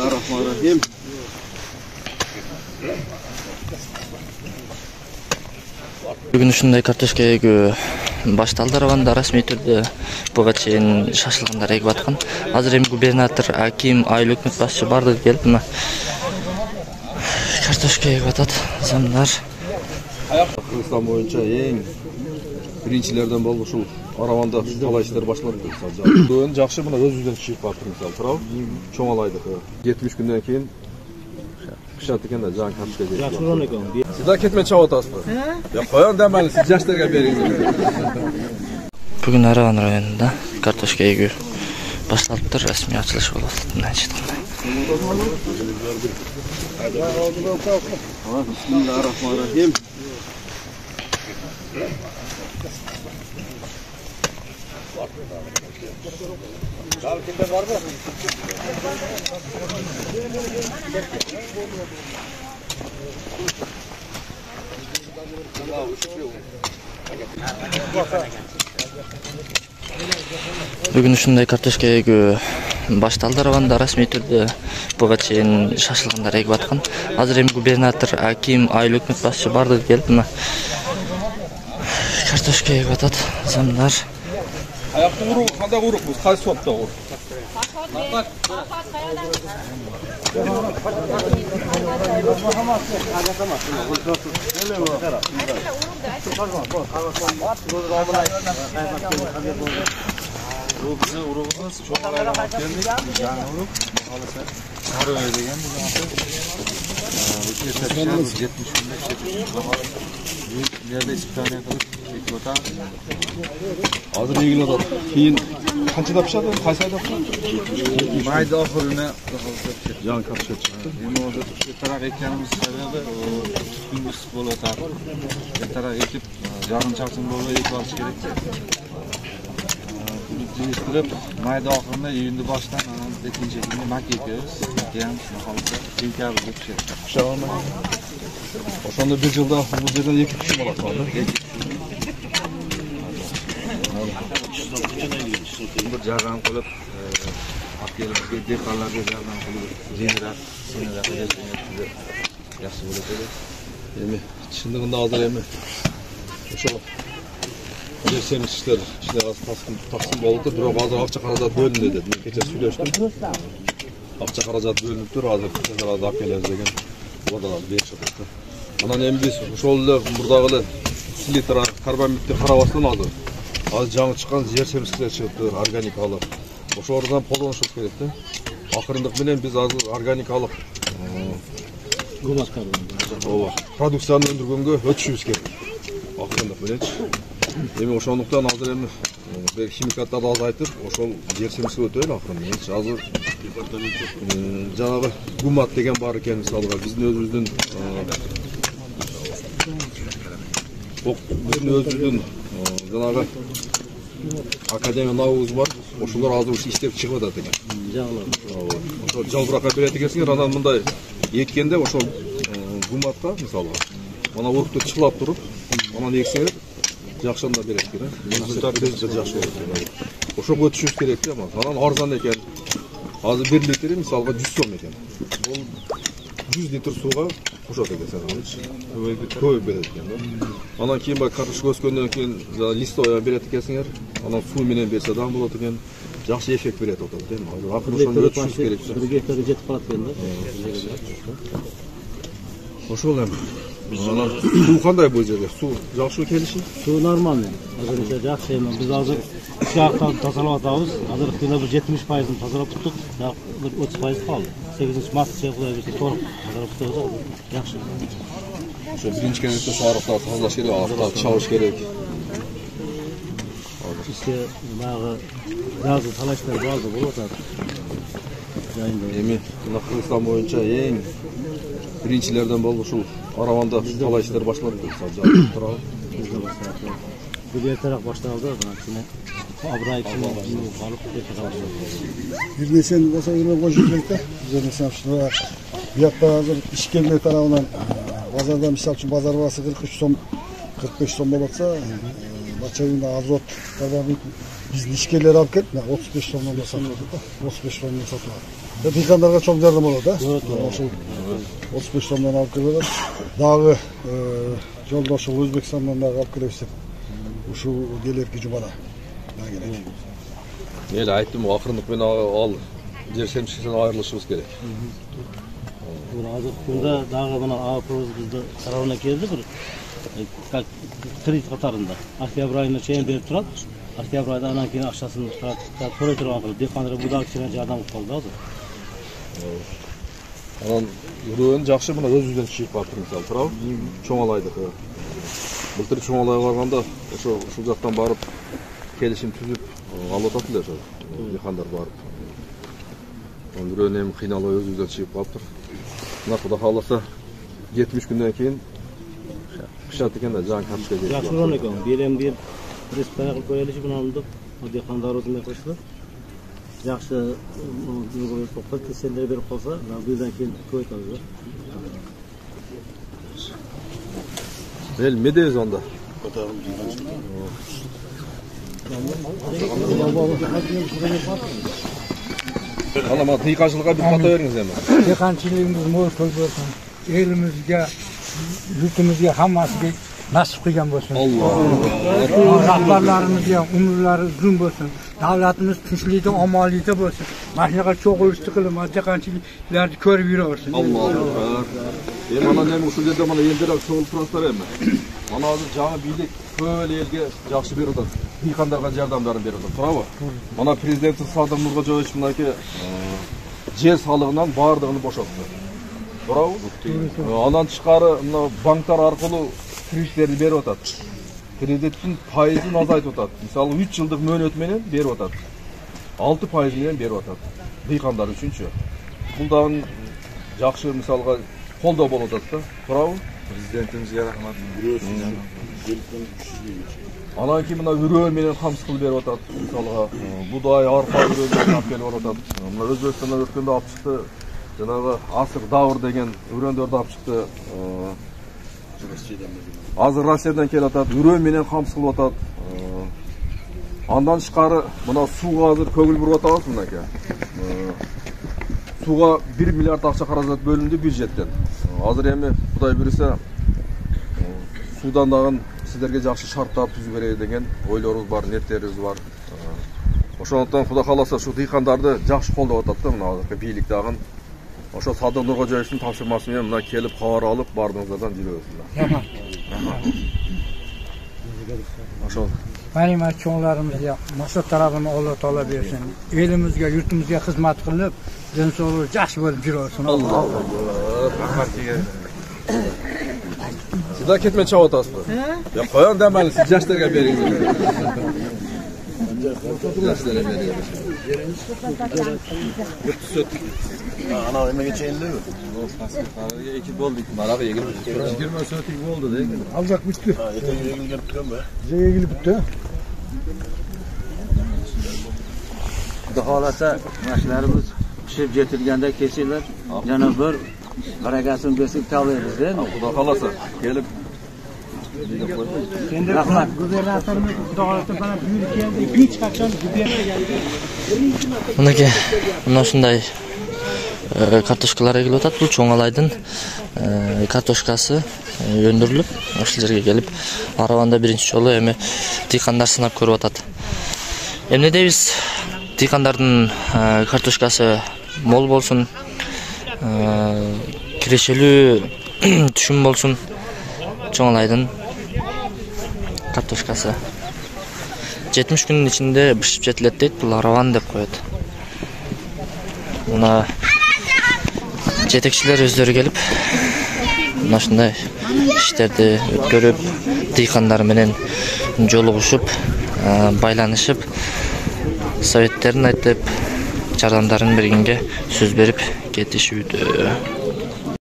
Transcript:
Bismillahirrahmanirrahim. Бүгін ушундай картошка егүү башталды. Раванда расмий түрдө буга чейин шашылгандар эгип аткан. Азыр эми губернатор, аким, айыл өкмөт башчы бардыгы келип мына картошка эгип атат. Замдар Кыргызстан боюнча эң биринчилерден болуп ушул Араванда талай иштер башталат. Мисалы жакшы мына өзүбүздөн чыгып калды, мисалы туурабы? Чоң алайдык. 70 күндөн кийин пишат экен да жаңы картошка жейт. Жакшырган экен. Сиз кетмей чыгып атасызбы? Я коён демели, сиз жаштарга бериңиз. бүгүн Араван районунда картошка эгүү башталыптыр. Расмий ачылыш болуп атат. Мына айткандай. Bismillahirrahmanirrahim. Бүгүн ушундай картошка эгүү башталды. Раванда расмий түрдө буга чейин шашылгандар эгип аткан. Азыр эми губернатор, аким, айыл өкмөт башчы бардыгы келип мына картошка эгип атат. Замдар Аяктын уругу кандай урук бул? Кайсы сотто урук? Bu bize urugumuz çok alarak geldik. Yani uruk, maalesef sarı ödegen bu zaman. Bu keserken 70 günde neredeyse bir tane kadar çekiyorta. Azır ilgili adam. Keyin kançada pişadi? Qaysi ayda pişadi? Mayda ahırına Жаңы картошка чыкты. Endi orada tarak ekkenimiz sebebi gündüz bol atar. Tarak ekip yarın çarşın bol ekip alış gerek. Değiştirip mayda ahırına iyindi baştan ikinci günde mak ekiyoruz. Ekken mahalda ilkabı geçiyor. Pişalanma. Oşanda bir yılda bu yerden 2 kişi bolat vardı. Bir jardan qilib akyelimizga dehqonlarga jardan qilib jenirak yaxshi bo'ladi. Эми чындыгында азыр эми ошол жер семчилер ичине таксим болуптур, бирок азыр акча каражат бөлүндү деп мен кече сүйлөштүм. Акча каражат бөлүнүптүр, азыр тезирээк алып келебиз деген уададан беришип атат. Анан эми биз ошол эле мурдагы эле селитр карбамидти карабастан азыр жаңы чыккан жер семчилер чыгыптыр, органикалык. Ошолордон колдонушубуз керек да. Акырындык менен биз азыр органикалык продукцияны өндүргөнгө өтүшүбүз керек. Акырындык мененчи. Эми ошондуктан азыр эми химикаттарды азайтып, ошол жер семчилге өтөлү акырын мененчи. Азыр жанагы гумат деген бар экен, мисалга биздин өзүбүздүн жанагы академия наубуз бар. Ошолор азыр иштеп чыгып атат экен. Ошол жалбыракка берет экенсиңер, анан мындай эккенде ошол гуматка мисалга мына урукту чылап туруп, анан эксеңер жакшы анда берет экен. Результат жакшы болот. Ошого өтүшүбүз керек да. Анан арзан экен. Азыр 1 литри мисалга 100 сом экен. Бул 100 литр сууга кошот экен санагычы. Көп берет экен да. Анан кийин бак картошка өскөндөн кийин листовый берет экенсиңер. Анан суу менен берсе дагы болот экен. Жакшы эффект берет атат да. Акыры ошону өтүшүбүз керек. 1 гектарга жетип калат экен да. Ошол эми. Анан суу кандай бул жерде? Суу жакшы келиши? Суу нормальный. Азырынча жакшы эми биз азыр 2 актан тазалап атабыз. Азыр кыйна бир 70% тазалап туттук. Бир 30% калды. 8-март Кудай берсе толук тазалап туттук. Жакшы. Ошо биринчи кезекте шаарыкта тазалаш керек, аркы чабыш керек. Бизге баягы газы талаштар баазы болуп атат. Эми мына Кыргызстан боюнча эң биринчилерден болуп ушул Араванда талай иштер башталат, мисалы туурабы? Бир эртерээк башталды, мына абрай кийин балык эртерээк. Бир нерсени болсо эле кошуш керек да. Бизде мисалы биякта азыр ишкерлер тарабынан базарда мисалы үчүн базар баасы 43 сом, 45 сом болуп атса, бачагында азот табабы биздин ишкерлер алып келип 35 сомдон сатып атат да. 35 сомдон сатып алат. Dıykanlarga çok yardım olur da. Ошол 35 сомдон алып келип атат. Дагы жолдошум Өзбекстандан дагы алып келебиз. Ушул келерки жумада. Да керек. Ел айттым, акырындык менен ал жер семчисинен айрылышыбыз керек. Азыр күндө дагы мына АПОбуз бизди карабына келди бир как кредит катарында. Октябрь айына чейин берип турат. Октябрь айда анан кийин акчасын төлөй турган кылып, дыйкандар буга кичине жардам кылып калды азыр. Анан үрөөнү жакшы мына өзүбүздөн чыгып калыптыр мисалы, туурабы? Чоңалайдык. Былтыр Чоңалайга барганда ушул жактан барып келишим түзүп алып атат эле ошо дыйкандар барып. Үрөөнү эми кыйналып өзүбүздөн чыгып калыптыр. Мына Кудай кааласа 70 күндөн кийин пышат экен да жаңы карточка келип. Жакшы уран экен. Берем бир республика кылып коеличи менен дыйкандарыбыз эмне кылышты? Жакшы кесендер берип калса, бирден кийин көбөйтөбүз. Эл медебиз анда. Ana mana dıykançılığa bir kata veriniz hemen. Dıykançılığımız mol bolsun. Elimizge, yurtumuzga hammasiga nasib qilgan bo'lsin. Rahbarlarimizga umrlari uzun bo'lsin. Davlatimiz tinchlikda, omonlikda bo'lsin. Mana shunaqa cho'g'ilishni qilib, dıykançılıklarni ko'rib yuraversin. Allohu akbar. Mana nemi uşul yerde mana eldirak çoğulup turaslar hemen. Mana hazır жаңы бийлик көп элге жакшы берип атат. Дыйкандарга жардамдарын берип атат. Туурабы? Mana президент Садыр Нуркожоевич мынакей жер салыгынан бардыгын бошотты. Туурабы? Анан тышкары мына банктар аркылуу кредиттерди берип атат. Кредиттин пайызын азайтып атат. Мисалы 3 жылдык мөөнөт менен берип атат. 6% менен берип атат. Дыйкандар үчүнчү. Бул дагы жакшы мисалга колдоо болуп атат да. Туурабы? Президентимизге рахмат. Анан кийин мына үрөөн менен камсыз кылып берип атат. Мисалга будай, арпа үрөөнү алып келип атат. Мына Өзбекстандан өткөндө алып чыкты. Жанагы асыр давыр деген үрөөндөрдү алып чыкты. Азыр Россиядан келип атат. Үрөөн менен камсыз кылып атат. Андан тышкары мына сууга азыр көңүл буруп атабыз мынакей. Сууга 1 миллиард акча каражат бөлүндү бюджеттен. Азыр эми Кудай буйруса суудан дагы сиздерге жакшы шарттар түзүп берели деген ойлорубуз бар, ниеттерибиз бар. Ошондуктан Кудай кааласа ушу дыйкандарды жакшы колдоп атат да мына азыркы бийлик дагы. Ошо Садыр Нуркожоевичтин тапшырмасы менен мына келип кабар алып бардыгыңыздардан жүрөбүз. Ошол. Benim çoğlarımızga maksat tarafını Allah Teala versin. Elimizge, yurtumuzga hizmet kılıp, den sonra yaxshi bo'lib yursin. Allah. Rahmat size. Sizlar ketmay çabuk atasınız. Ya koyan demeli, siz yaşlarga beriniz. Yaşlarga beriniz. Ana oyuna geçeyim değil mi? Ekip oldu. Marağı yegil. 20 saatlik oldu değil mi? Alacak bitti. Yeter yegil gelip duruyorum be. Bize ilgili bitti. Xohlasa mashlarimiz pishib yetilganda kesinglar. Yana bir barakasini bersak tavlaymiz-da. Xudo xolasa kelib Rahmat. Gubernatorimiz Xudo bana buyurib keldi. Hech qachon gubernatorga Мынакей мына ушундай картошкалар эгилип атат. Бул Чоңалайдын картошкасы өндүрүлүп, ошол жерге келип Араванда биринчи жолу эми дыйкандар сынап көрүп атат. Эмне дейбиз? Дыйкандардын картошкасы мол болсун, кирешелүү түшүм болсун. Чоңалайдын картошкасы 70 күнүн ичинде бишип жетилет дейт. Бул араван деп коет. Мына жетекчилер өздөрү келип, мына ушундай иштерди өткөрүп, дыйкандар менен жолугушуп, байланышып, советтерин айтып, жардамдарын бергенге сөз берип кетишүүдө.